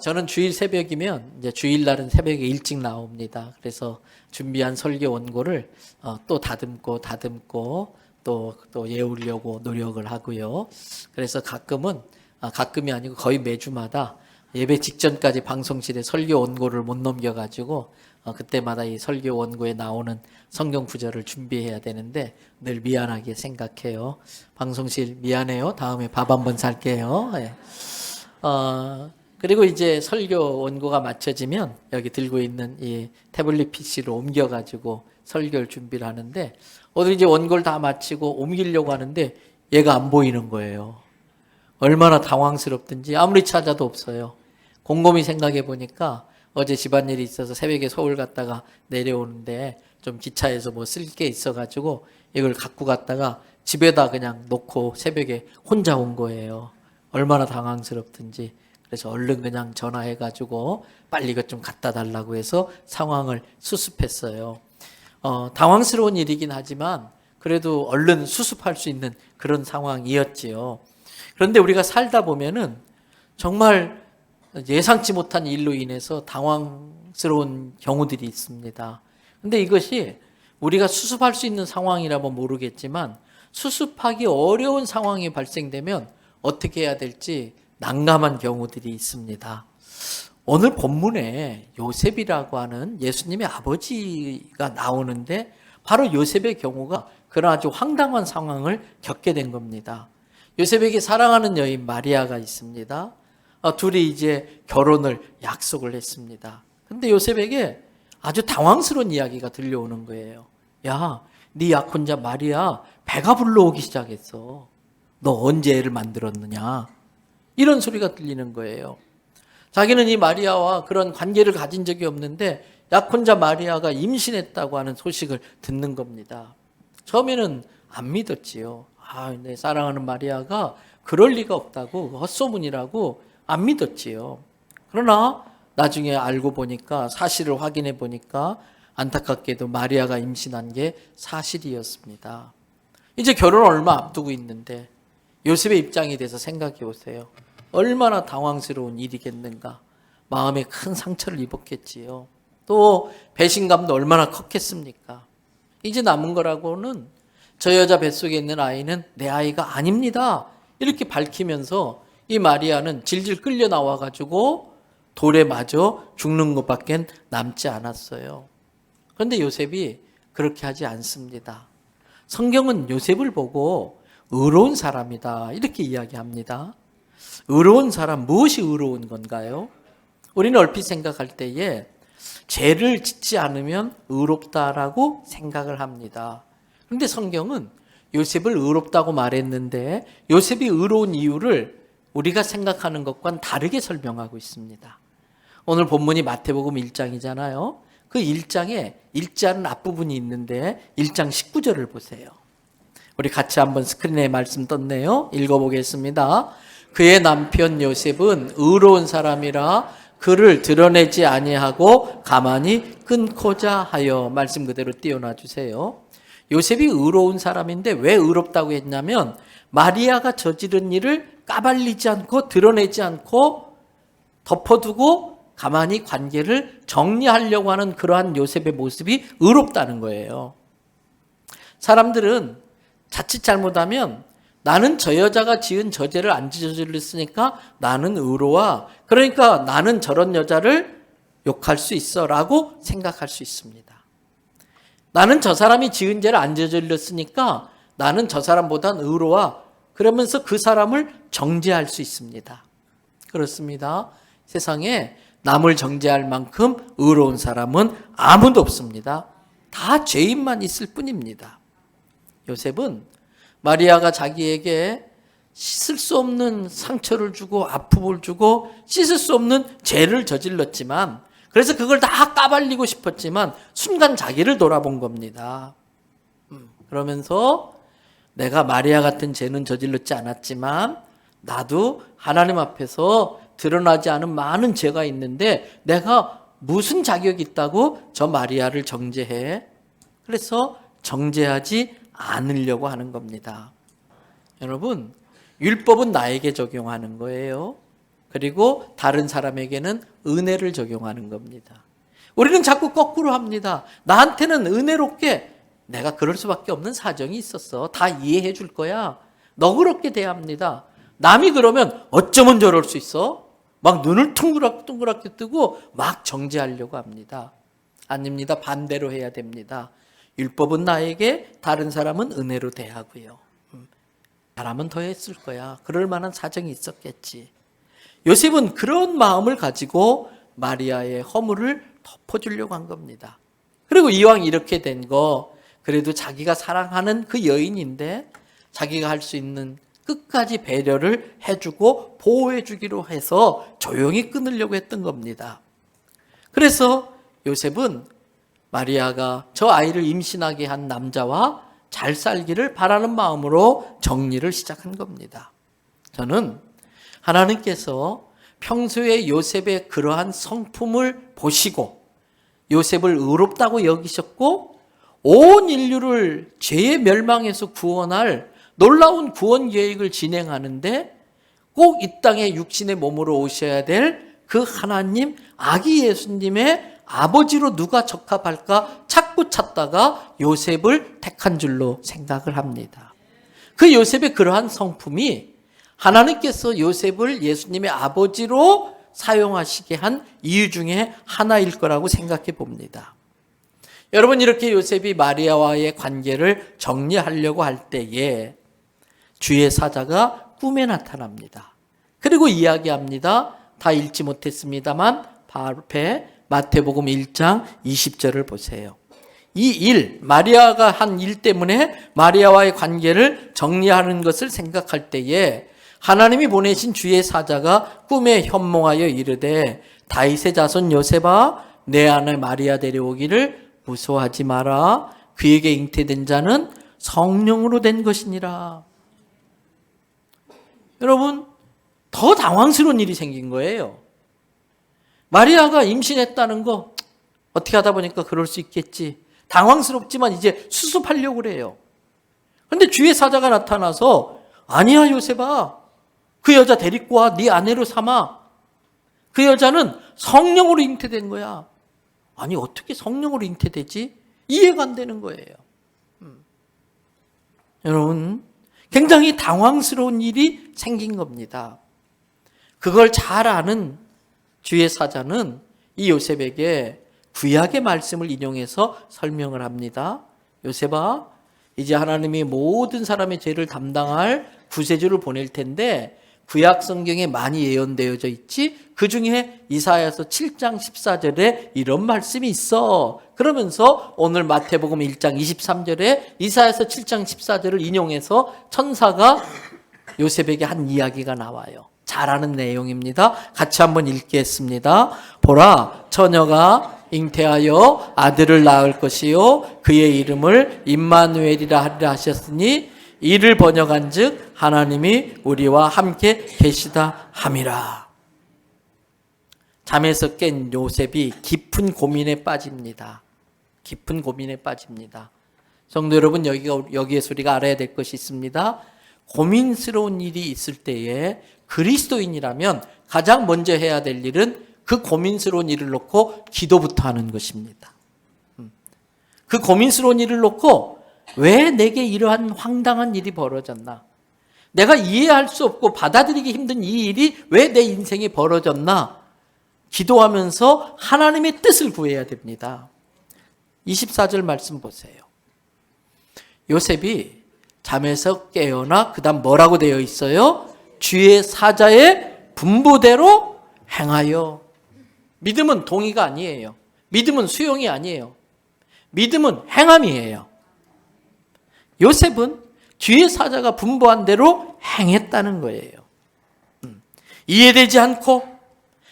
저는 주일 새벽이면 이제 주일날은 새벽에 일찍 나옵니다. 그래서 준비한 설교 원고를 또 다듬고 또 외우려고 노력을 하고요. 그래서 가끔이 아니고 거의 매주마다 예배 직전까지 방송실에 설교 원고를 못 넘겨가지고 그때마다 이 설교 원고에 나오는 성경 구절을 준비해야 되는데 늘 미안하게 생각해요. 방송실 미안해요. 다음에 밥 한번 살게요. 예. 그리고 이제 설교 원고가 맞춰지면 여기 들고 있는 이 태블릿 PC로 옮겨가지고 설교를 준비를 하는데 오늘 이제 원고를 다 마치고 옮기려고 하는데 얘가 안 보이는 거예요. 얼마나 당황스럽든지 아무리 찾아도 없어요. 곰곰이 생각해 보니까 어제 집안일이 있어서 새벽에 서울 갔다가 내려오는데 좀 기차에서 뭐 쓸 게 있어가지고 이걸 갖고 갔다가 집에다 그냥 놓고 새벽에 혼자 온 거예요. 얼마나 당황스럽든지. 그래서 얼른 그냥 전화해가지고 빨리 이것 좀 갖다 달라고 해서 상황을 수습했어요. 당황스러운 일이긴 하지만 그래도 얼른 수습할 수 있는 그런 상황이었지요. 그런데 우리가 살다 보면은 정말 예상치 못한 일로 인해서 당황스러운 경우들이 있습니다. 근데 이것이 우리가 수습할 수 있는 상황이라면 모르겠지만 수습하기 어려운 상황이 발생되면 어떻게 해야 될지 난감한 경우들이 있습니다. 오늘 본문에 요셉이라고 하는 예수님의 아버지가 나오는데 바로 요셉의 경우가 그런 아주 황당한 상황을 겪게 된 겁니다. 요셉에게 사랑하는 여인 마리아가 있습니다. 둘이 이제 결혼을 약속을 했습니다. 근데 요셉에게 아주 당황스러운 이야기가 들려오는 거예요. 야, 네 약혼자 마리아 배가 불러오기 시작했어. 너 언제 애를 만들었느냐? 이런 소리가 들리는 거예요. 자기는 이 마리아와 그런 관계를 가진 적이 없는데 약혼자 마리아가 임신했다고 하는 소식을 듣는 겁니다. 처음에는 안 믿었지요. 내 사랑하는 마리아가 그럴 리가 없다고, 헛소문이라고 안 믿었지요. 그러나 나중에 알고 보니까, 사실을 확인해 보니까 안타깝게도 마리아가 임신한 게 사실이었습니다. 이제 결혼 얼마 앞두고 있는데 요셉의 입장에 대해서 생각해 보세요. 얼마나 당황스러운 일이겠는가. 마음에 큰 상처를 입었겠지요. 또 배신감도 얼마나 컸겠습니까. 이제 남은 거라고는 저 여자 뱃속에 있는 아이는 내 아이가 아닙니다. 이렇게 밝히면서 이 마리아는 질질 끌려 나와가지고 돌에 맞아 죽는 것밖에 남지 않았어요. 그런데 요셉이 그렇게 하지 않습니다. 성경은 요셉을 보고 의로운 사람이다 이렇게 이야기합니다. 의로운 사람, 무엇이 의로운 건가요? 우리는 얼핏 생각할 때에 죄를 짓지 않으면 의롭다라고 생각을 합니다. 그런데 성경은 요셉을 의롭다고 말했는데 요셉이 의로운 이유를 우리가 생각하는 것과는 다르게 설명하고 있습니다. 오늘 본문이 마태복음 1장이잖아요. 그 1장에 읽지 않은 앞부분이 있는데 1장 19절을 보세요. 우리 같이 한번 스크린에 말씀 떴네요. 읽어보겠습니다. 그의 남편 요셉은 의로운 사람이라 그를 드러내지 아니하고 가만히 끊고자 하여 말씀 그대로 띄워놔 주세요. 요셉이 의로운 사람인데 왜 의롭다고 했냐면 마리아가 저지른 일을 까발리지 않고 드러내지 않고 덮어두고 가만히 관계를 정리하려고 하는 그러한 요셉의 모습이 의롭다는 거예요. 사람들은 자칫 잘못하면 나는 저 여자가 지은 저 죄를 안 저질렀으니까 나는 의로워. 그러니까 나는 저런 여자를 욕할 수 있어 라고 생각할 수 있습니다. 나는 저 사람이 지은 죄를 안 저질렀으니까 나는 저 사람보단 의로워. 그러면서 그 사람을 정죄할 수 있습니다. 그렇습니다. 세상에 남을 정죄할 만큼 의로운 사람은 아무도 없습니다. 다 죄인만 있을 뿐입니다. 요셉은 마리아가 자기에게 씻을 수 없는 상처를 주고 아픔을 주고 씻을 수 없는 죄를 저질렀지만 그래서 그걸 다 까발리고 싶었지만 순간 자기를 돌아본 겁니다. 그러면서 내가 마리아 같은 죄는 저질렀지 않았지만 나도 하나님 앞에서 드러나지 않은 많은 죄가 있는데 내가 무슨 자격이 있다고 저 마리아를 정죄해? 그래서 정죄하지 않으려고 하는 겁니다. 여러분, 율법은 나에게 적용하는 거예요. 그리고 다른 사람에게는 은혜를 적용하는 겁니다. 우리는 자꾸 거꾸로 합니다. 나한테는 은혜롭게 내가 그럴 수밖에 없는 사정이 있었어. 다 이해해 줄 거야. 너그럽게 대합니다. 남이 그러면 어쩌면 저럴 수 있어? 막 눈을 둥그랗게 뜨고 막 정죄하려고 합니다. 아닙니다. 반대로 해야 됩니다. 율법은 나에게, 다른 사람은 은혜로 대하고요. 사람은 더 했을 거야. 그럴 만한 사정이 있었겠지. 요셉은 그런 마음을 가지고 마리아의 허물을 덮어주려고 한 겁니다. 그리고 이왕 이렇게 된 거, 그래도 자기가 사랑하는 그 여인인데 자기가 할 수 있는 끝까지 배려를 해주고 보호해주기로 해서 조용히 끊으려고 했던 겁니다. 그래서 요셉은 마리아가 저 아이를 임신하게 한 남자와 잘 살기를 바라는 마음으로 정리를 시작한 겁니다. 저는 하나님께서 평소에 요셉의 그러한 성품을 보시고 요셉을 의롭다고 여기셨고 온 인류를 죄의 멸망에서 구원할 놀라운 구원 계획을 진행하는데 꼭 이 땅에 육신의 몸으로 오셔야 될 그 하나님, 아기 예수님의 아버지로 누가 적합할까 찾고 찾다가 요셉을 택한 줄로 생각을 합니다. 그 요셉의 그러한 성품이 하나님께서 요셉을 예수님의 아버지로 사용하시게 한 이유 중에 하나일 거라고 생각해 봅니다. 여러분, 이렇게 요셉이 마리아와의 관계를 정리하려고 할 때에 주의 사자가 꿈에 나타납니다. 그리고 이야기합니다. 다 읽지 못했습니다만 앞에 마태복음 1장 20절을 보세요. 이 일, 마리아가 한 일 때문에 마리아와의 관계를 정리하는 것을 생각할 때에 하나님이 보내신 주의 사자가 꿈에 현몽하여 이르되 다윗의 자손 요셉아, 내 아내 마리아 데려오기를 무서워하지 마라. 그에게 잉태된 자는 성령으로 된 것이니라. 여러분, 더 당황스러운 일이 생긴 거예요. 마리아가 임신했다는 거 어떻게 하다 보니까 그럴 수 있겠지. 당황스럽지만 이제 수습하려고 그래요. 그런데 주의 사자가 나타나서 아니야 요셉아, 그 여자 데리고 와, 네 아내로 삼아. 그 여자는 성령으로 잉태된 거야. 아니 어떻게 성령으로 잉태되지? 이해가 안 되는 거예요. 여러분, 굉장히 당황스러운 일이 생긴 겁니다. 그걸 잘 아는 주의 사자는 이 요셉에게 구약의 말씀을 인용해서 설명을 합니다. 요셉아, 이제 하나님이 모든 사람의 죄를 담당할 구세주를 보낼 텐데 구약 성경에 많이 예언되어져 있지? 그 중에 이사야서 7장 14절에 이런 말씀이 있어. 그러면서 오늘 마태복음 1장 23절에 이사야서 7장 14절을 인용해서 천사가 요셉에게 한 이야기가 나와요. 잘 아는 내용입니다. 같이 한번 읽겠습니다. 보라, 처녀가 잉태하여 아들을 낳을 것이요 그의 이름을 임마누엘이라 하리라 하셨으니 이를 번역한즉 하나님이 우리와 함께 계시다 함이라. 잠에서 깬 요셉이 깊은 고민에 빠집니다. 깊은 고민에 빠집니다. 성도 여러분, 여기에서 우리가 알아야 될 것이 있습니다. 고민스러운 일이 있을 때에 그리스도인이라면 가장 먼저 해야 될 일은 그 고민스러운 일을 놓고 기도부터 하는 것입니다. 그 고민스러운 일을 놓고 왜 내게 이러한 황당한 일이 벌어졌나? 내가 이해할 수 없고 받아들이기 힘든 이 일이 왜 내 인생에 벌어졌나? 기도하면서 하나님의 뜻을 구해야 됩니다. 24절 말씀 보세요. 요셉이 잠에서 깨어나 그 다음 뭐라고 되어 있어요? 주의 사자의 분부대로 행하여. 믿음은 동의가 아니에요. 믿음은 수용이 아니에요. 믿음은 행함이에요. 요셉은 주의 사자가 분부한 대로 행했다는 거예요. 이해되지 않고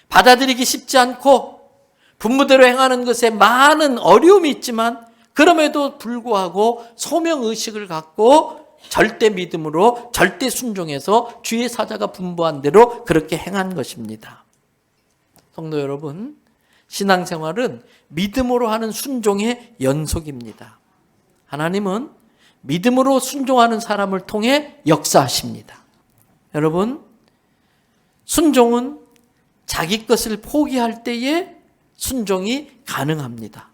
받아들이기 쉽지 않고 분부대로 행하는 것에 많은 어려움이 있지만 그럼에도 불구하고 소명의식을 갖고 절대 믿음으로 절대 순종해서 주의 사자가 분부한 대로 그렇게 행한 것입니다. 성도 여러분, 신앙생활은 믿음으로 하는 순종의 연속입니다. 하나님은 믿음으로 순종하는 사람을 통해 역사하십니다. 여러분, 순종은 자기 것을 포기할 때에 순종이 가능합니다.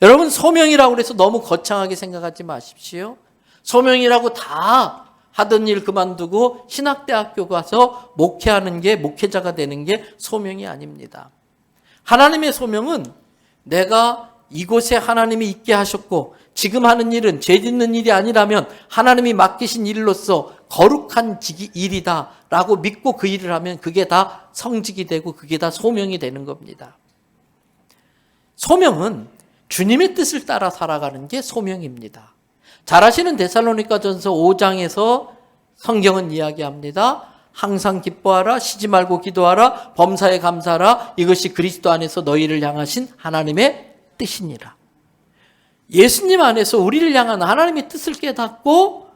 여러분, 소명이라고 해서 너무 거창하게 생각하지 마십시오. 소명이라고 다 하던 일 그만두고 신학대학교 가서 목회하는 게, 목회자가 되는 게 소명이 아닙니다. 하나님의 소명은 내가 이곳에 하나님이 있게 하셨고 지금 하는 일은 죄 짓는 일이 아니라면 하나님이 맡기신 일로서 거룩한 일이다 라고 믿고 그 일을 하면 그게 다 성직이 되고 그게 다 소명이 되는 겁니다. 소명은 주님의 뜻을 따라 살아가는 게 소명입니다. 잘 아시는 데살로니가전서 5장에서 성경은 이야기합니다. 항상 기뻐하라, 쉬지 말고 기도하라, 범사에 감사하라, 이것이 그리스도 안에서 너희를 향하신 하나님의 뜻이니라. 예수님 안에서 우리를 향한 하나님의 뜻을 깨닫고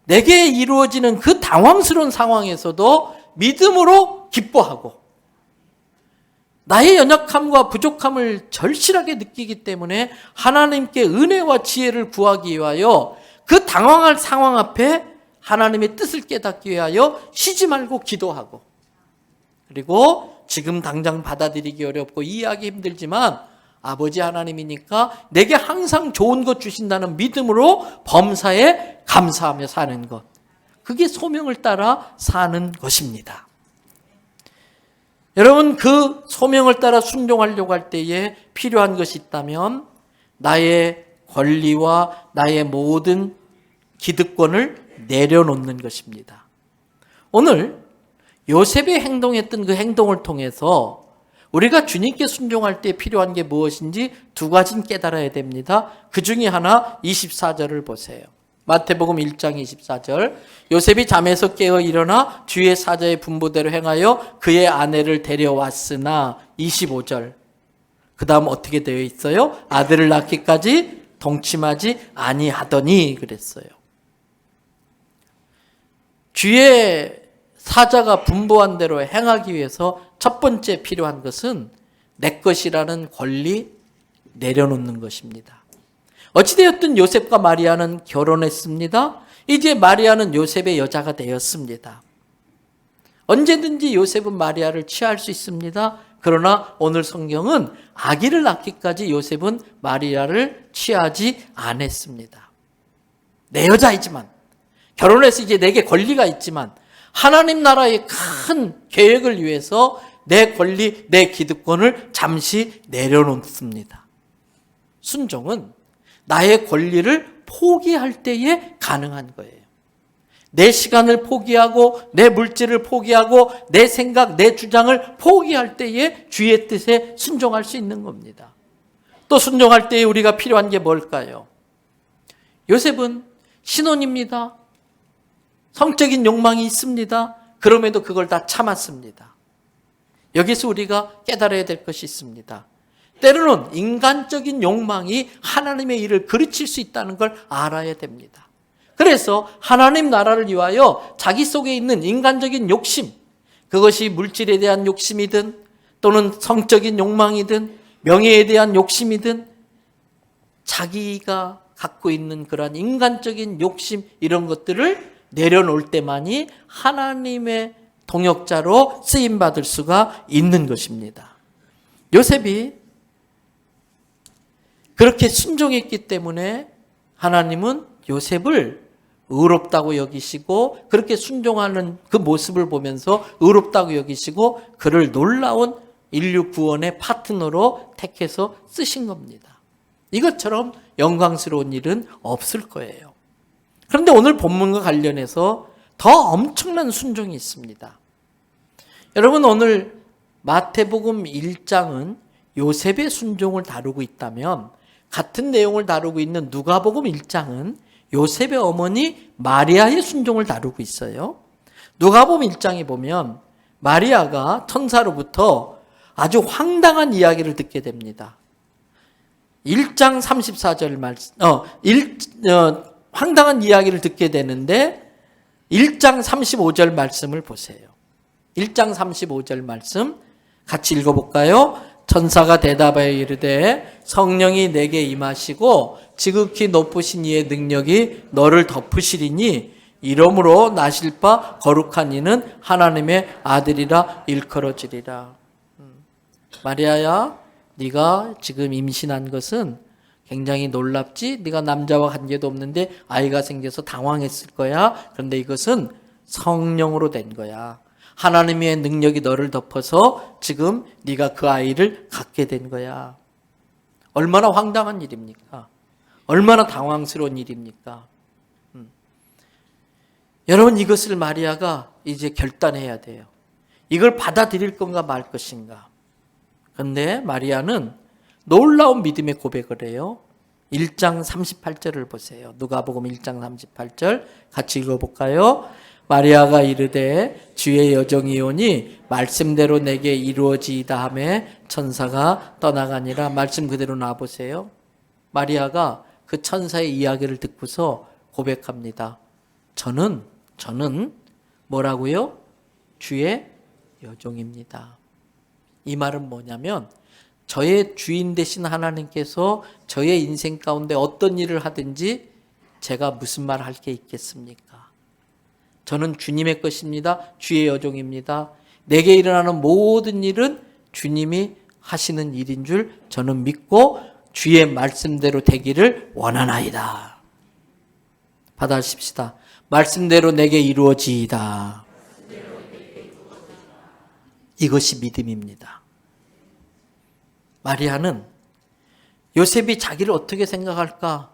내게 이루어지는 그 당황스러운 상황에서도 믿음으로 기뻐하고 나의 연약함과 부족함을 절실하게 느끼기 때문에 하나님께 은혜와 지혜를 구하기 위하여 그 당황할 상황 앞에 하나님의 뜻을 깨닫기 위하여 쉬지 말고 기도하고, 그리고 지금 당장 받아들이기 어렵고 이해하기 힘들지만 아버지 하나님이니까 내게 항상 좋은 것 주신다는 믿음으로 범사에 감사하며 사는 것, 그게 소명을 따라 사는 것입니다. 여러분, 그 소명을 따라 순종하려고 할 때에 필요한 것이 있다면 나의 권리와 나의 모든 기득권을 내려놓는 것입니다. 오늘 요셉이 행동했던 그 행동을 통해서 우리가 주님께 순종할 때 필요한 게 무엇인지 두 가지는 깨달아야 됩니다. 그 중에 하나 24절을 보세요. 마태복음 1장 24절. 요셉이 잠에서 깨어 일어나 주의 사자의 분부대로 행하여 그의 아내를 데려왔으나 25절. 그 다음 어떻게 되어 있어요? 아들을 낳기까지 동침하지 아니하더니 그랬어요. 주의 사자가 분부한 대로 행하기 위해서 첫 번째 필요한 것은 내 것이라는 권리 내려놓는 것입니다. 어찌되었든 요셉과 마리아는 결혼했습니다. 이제 마리아는 요셉의 여자가 되었습니다. 언제든지 요셉은 마리아를 취할 수 있습니다. 그러나 오늘 성경은 아기를 낳기까지 요셉은 마리아를 취하지 않았습니다. 내 여자이지만, 결혼해서 이제 내게 권리가 있지만 하나님 나라의 큰 계획을 위해서 내 권리, 내 기득권을 잠시 내려놓습니다. 순종은 나의 권리를 포기할 때에 가능한 거예요. 내 시간을 포기하고 내 물질을 포기하고 내 생각, 내 주장을 포기할 때에 주의 뜻에 순종할 수 있는 겁니다. 또 순종할 때에 우리가 필요한 게 뭘까요? 요셉은 신혼입니다. 성적인 욕망이 있습니다. 그럼에도 그걸 다 참았습니다. 여기서 우리가 깨달아야 될 것이 있습니다. 때로는 인간적인 욕망이 하나님의 일을 그르칠 수 있다는 걸 알아야 됩니다. 그래서 하나님 나라를 위하여 자기 속에 있는 인간적인 욕심, 그것이 물질에 대한 욕심이든 또는 성적인 욕망이든 명예에 대한 욕심이든 자기가 갖고 있는 그러한 인간적인 욕심, 이런 것들을 내려놓을 때만이 하나님의 동역자로 쓰임받을 수가 있는 것입니다. 요셉이 그렇게 순종했기 때문에 하나님은 요셉을 의롭다고 여기시고, 그렇게 순종하는 그 모습을 보면서 의롭다고 여기시고 그를 놀라운 인류 구원의 파트너로 택해서 쓰신 겁니다. 이것처럼 영광스러운 일은 없을 거예요. 그런데 오늘 본문과 관련해서 더 엄청난 순종이 있습니다. 여러분, 오늘 마태복음 1장은 요셉의 순종을 다루고 있다면 같은 내용을 다루고 있는 누가복음 1장은 요셉의 어머니 마리아의 순종을 다루고 있어요. 누가복음 1장에 보면 마리아가 천사로부터 아주 황당한 이야기를 듣게 됩니다. 1장 34절 말씀, 황당한 이야기를 듣게 되는데 1장 35절 말씀을 보세요. 1장 35절 말씀 같이 읽어볼까요? 천사가 대답하여 이르되 성령이 내게 임하시고 지극히 높으신 이의 능력이 너를 덮으시리니 이러므로 나실 바 거룩한 이는 하나님의 아들이라 일컬어지리라. 마리아야, 네가 지금 임신한 것은 굉장히 놀랍지? 네가 남자와 관계도 없는데 아이가 생겨서 당황했을 거야. 그런데 이것은 성령으로 된 거야. 하나님의 능력이 너를 덮어서 지금 네가 그 아이를 갖게 된 거야. 얼마나 황당한 일입니까? 얼마나 당황스러운 일입니까? 여러분, 이것을 마리아가 이제 결단해야 돼요. 이걸 받아들일 건가 말 것인가. 그런데 마리아는 놀라운 믿음의 고백을 해요. 1장 38절을 보세요. 누가복음 1장 38절 같이 읽어볼까요? 마리아가 이르되 주의 여정이오니 말씀대로 내게 이루어지이다 하며 천사가 떠나가니라. 말씀 그대로 놔보세요. 마리아가 그 천사의 이야기를 듣고서 고백합니다. 저는 뭐라고요? 주의 여종입니다. 이 말은 뭐냐면 저의 주인 되신 하나님께서 저의 인생 가운데 어떤 일을 하든지 제가 무슨 말 할 게 있겠습니까? 저는 주님의 것입니다. 주의 여종입니다. 내게 일어나는 모든 일은 주님이 하시는 일인 줄 저는 믿고 주의 말씀대로 되기를 원하나이다. 받아십시다. 말씀대로 내게 이루어지이다. 이것이 믿음입니다. 마리아는 요셉이 자기를 어떻게 생각할까?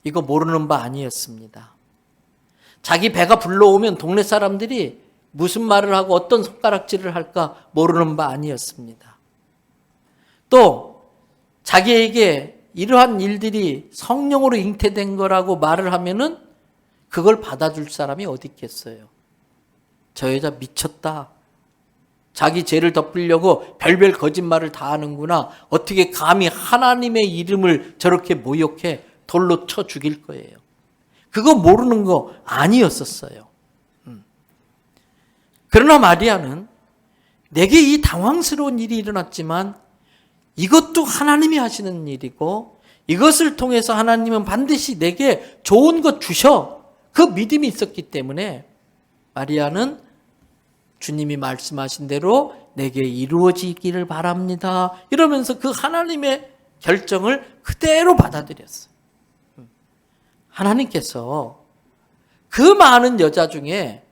이거 모르는 바 아니었습니다. 자기 배가 불러오면 동네 사람들이 무슨 말을 하고 어떤 손가락질을 할까 모르는 바 아니었습니다. 또 자기에게 이러한 일들이 성령으로 잉태된 거라고 말을 하면은 그걸 받아줄 사람이 어디 있겠어요? 저 여자 미쳤다. 자기 죄를 덮으려고 별별 거짓말을 다 하는구나. 어떻게 감히 하나님의 이름을 저렇게 모욕해 돌로 쳐 죽일 거예요. 그거 모르는 거 아니었었어요. 그러나 마리아는 내게 이 당황스러운 일이 일어났지만 이것도 하나님이 하시는 일이고 이것을 통해서 하나님은 반드시 내게 좋은 것 주셔. 그 믿음이 있었기 때문에 마리아는 주님이 말씀하신 대로 내게 이루어지기를 바랍니다. 이러면서 그 하나님의 결정을 그대로 받아들였어요. 하나님께서 그 많은 여자 중에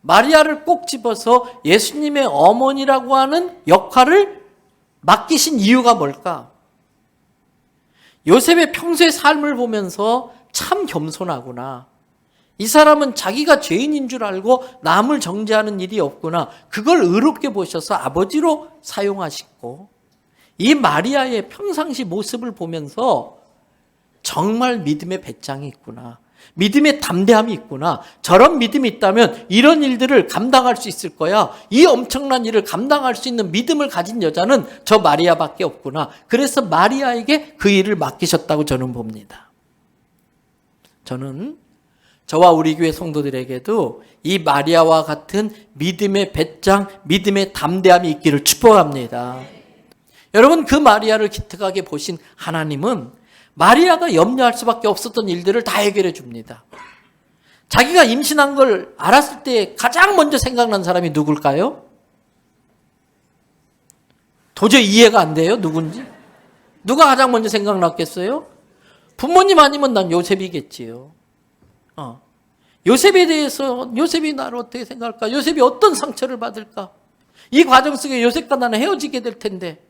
마리아를 꼭 집어서 예수님의 어머니라고 하는 역할을 맡기신 이유가 뭘까? 요셉의 평소의 삶을 보면서 참 겸손하구나. 이 사람은 자기가 죄인인 줄 알고 남을 정죄하는 일이 없구나. 그걸 의롭게 보셔서 아버지로 사용하시고 이 마리아의 평상시 모습을 보면서 정말 믿음의 배짱이 있구나. 믿음의 담대함이 있구나. 저런 믿음이 있다면 이런 일들을 감당할 수 있을 거야. 이 엄청난 일을 감당할 수 있는 믿음을 가진 여자는 저 마리아밖에 없구나. 그래서 마리아에게 그 일을 맡기셨다고 저는 봅니다. 저는 저와 우리 교회 성도들에게도 이 마리아와 같은 믿음의 배짱, 믿음의 담대함이 있기를 축복합니다. 여러분, 그 마리아를 기특하게 보신 하나님은 마리아가 염려할 수밖에 없었던 일들을 다 해결해 줍니다. 자기가 임신한 걸 알았을 때 가장 먼저 생각난 사람이 누굴까요? 도저히 이해가 안 돼요, 누군지? 누가 가장 먼저 생각났겠어요? 부모님 아니면 난 요셉이겠지요. 요셉에 대해서 요셉이 나를 어떻게 생각할까? 요셉이 어떤 상처를 받을까? 이 과정 속에 요셉과 나는 헤어지게 될 텐데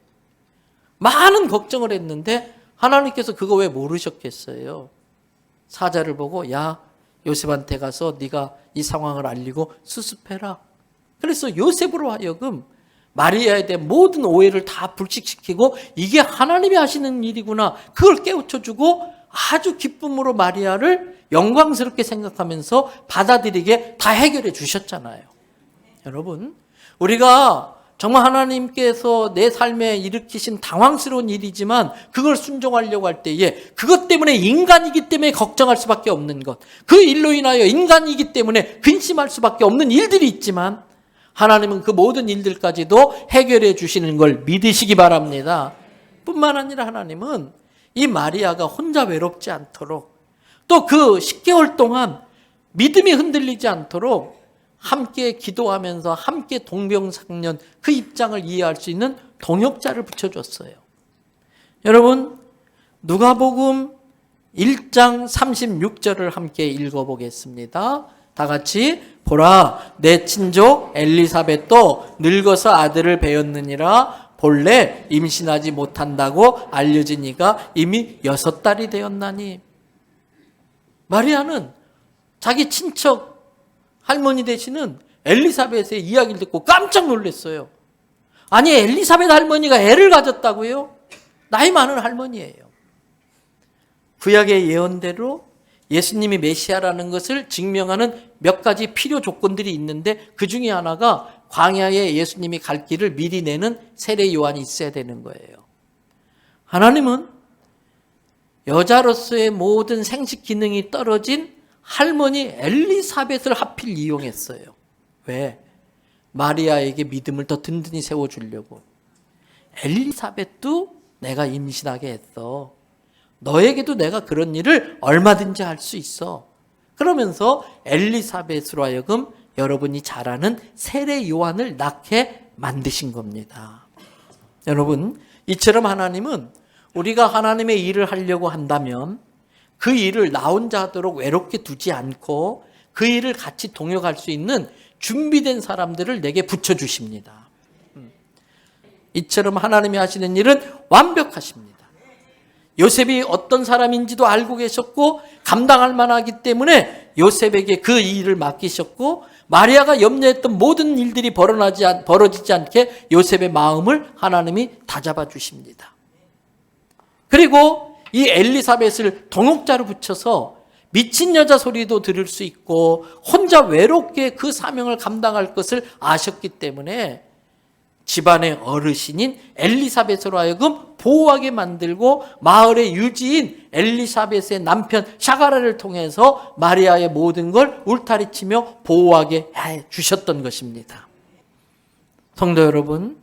많은 걱정을 했는데 하나님께서 그거 왜 모르셨겠어요? 사자를 보고 야 요셉한테 가서 네가 이 상황을 알리고 수습해라. 그래서 요셉으로 하여금 마리아에 대한 모든 오해를 다 불식시키고 이게 하나님이 하시는 일이구나. 그걸 깨우쳐주고 아주 기쁨으로 마리아를 영광스럽게 생각하면서 받아들이게 다 해결해 주셨잖아요. 여러분, 우리가 정말 하나님께서 내 삶에 일으키신 당황스러운 일이지만 그걸 순종하려고 할 때에 그것 때문에 인간이기 때문에 걱정할 수밖에 없는 것, 그 일로 인하여 인간이기 때문에 근심할 수밖에 없는 일들이 있지만 하나님은 그 모든 일들까지도 해결해 주시는 걸 믿으시기 바랍니다. 뿐만 아니라 하나님은 이 마리아가 혼자 외롭지 않도록 또 그 10개월 동안 믿음이 흔들리지 않도록 함께 기도하면서 함께 동병상련 그 입장을 이해할 수 있는 동역자를 붙여줬어요. 여러분, 누가복음 1장 36절을 함께 읽어보겠습니다. 다 같이 보라, 내 친족 엘리사벳도 늙어서 아들을 배었느니라. 본래 임신하지 못한다고 알려진 이가 이미 6달이 되었나니. 마리아는 자기 친척 할머니 되시는 엘리사벳의 이야기를 듣고 깜짝 놀랐어요. 아니, 엘리사벳 할머니가 애를 가졌다고요? 나이 많은 할머니예요. 구약의 예언대로 예수님이 메시아라는 것을 증명하는 몇 가지 필요 조건들이 있는데 그 중에 하나가 광야에 예수님이 갈 길을 미리 내는 세례 요한이 있어야 되는 거예요. 하나님은 여자로서의 모든 생식 기능이 떨어진 할머니 엘리사벳을 하필 이용했어요. 왜? 마리아에게 믿음을 더 든든히 세워주려고. 엘리사벳도 내가 임신하게 했어. 너에게도 내가 그런 일을 얼마든지 할 수 있어. 그러면서 엘리사벳으로 하여금 여러분이 잘 아는 세례 요한을 낳게 만드신 겁니다. 여러분, 이처럼 하나님은 우리가 하나님의 일을 하려고 한다면 그 일을 나 혼자 하도록 외롭게 두지 않고 그 일을 같이 동역할 수 있는 준비된 사람들을 내게 붙여주십니다. 이처럼 하나님이 하시는 일은 완벽하십니다. 요셉이 어떤 사람인지도 알고 계셨고 감당할 만하기 때문에 요셉에게 그 일을 맡기셨고, 마리아가 염려했던 모든 일들이 벌어지지 않게 요셉의 마음을 하나님이 다잡아 주십니다. 그리고 이 엘리사벳을 동역자로 붙여서 미친 여자 소리도 들을 수 있고 혼자 외롭게 그 사명을 감당할 것을 아셨기 때문에 집안의 어르신인 엘리사벳으로 하여금 보호하게 만들고 마을의 유지인 엘리사벳의 남편 샤가라를 통해서 마리아의 모든 걸 울타리치며 보호하게 해 주셨던 것입니다. 성도 여러분,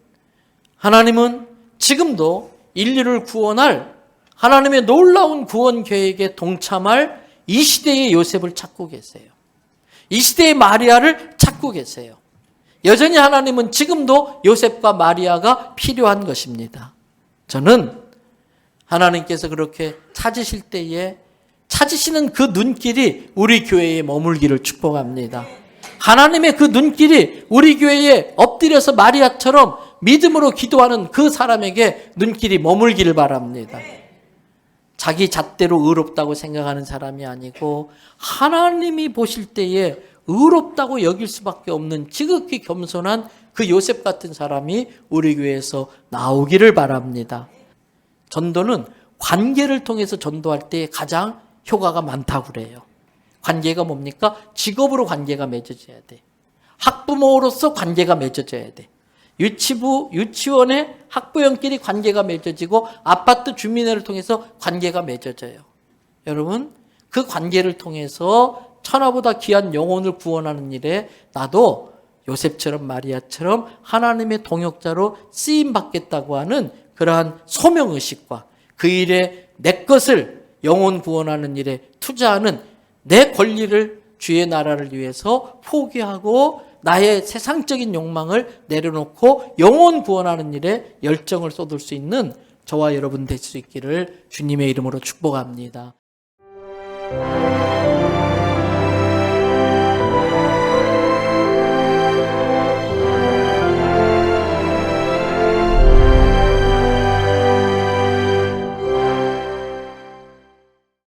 하나님은 지금도 인류를 구원할 하나님의 놀라운 구원 계획에 동참할 이 시대의 요셉을 찾고 계세요. 이 시대의 마리아를 찾고 계세요. 여전히 하나님은 지금도 요셉과 마리아가 필요한 것입니다. 저는 하나님께서 그렇게 찾으실 때에 찾으시는 그 눈길이 우리 교회에 머물기를 축복합니다. 하나님의 그 눈길이 우리 교회에 엎드려서 마리아처럼 믿음으로 기도하는 그 사람에게 눈길이 머물기를 바랍니다. 자기 잣대로 의롭다고 생각하는 사람이 아니고 하나님이 보실 때에 의롭다고 여길 수밖에 없는 지극히 겸손한 그 요셉 같은 사람이 우리 교회에서 나오기를 바랍니다. 전도는 관계를 통해서 전도할 때 가장 효과가 많다고 그래요. 관계가 뭡니까? 직업으로 관계가 맺어져야 돼. 학부모로서 관계가 맺어져야 돼. 유치부, 유치원의 학부형끼리 관계가 맺어지고 아파트 주민회를 통해서 관계가 맺어져요. 여러분, 그 관계를 통해서 천하보다 귀한 영혼을 구원하는 일에 나도 요셉처럼 마리아처럼 하나님의 동역자로 쓰임받겠다고 하는 그러한 소명의식과 그 일에 내 것을 영혼 구원하는 일에 투자하는 내 권리를 주의 나라를 위해서 포기하고 나의 세상적인 욕망을 내려놓고 영혼 구원하는 일에 열정을 쏟을 수 있는 저와 여러분 될 수 있기를 주님의 이름으로 축복합니다.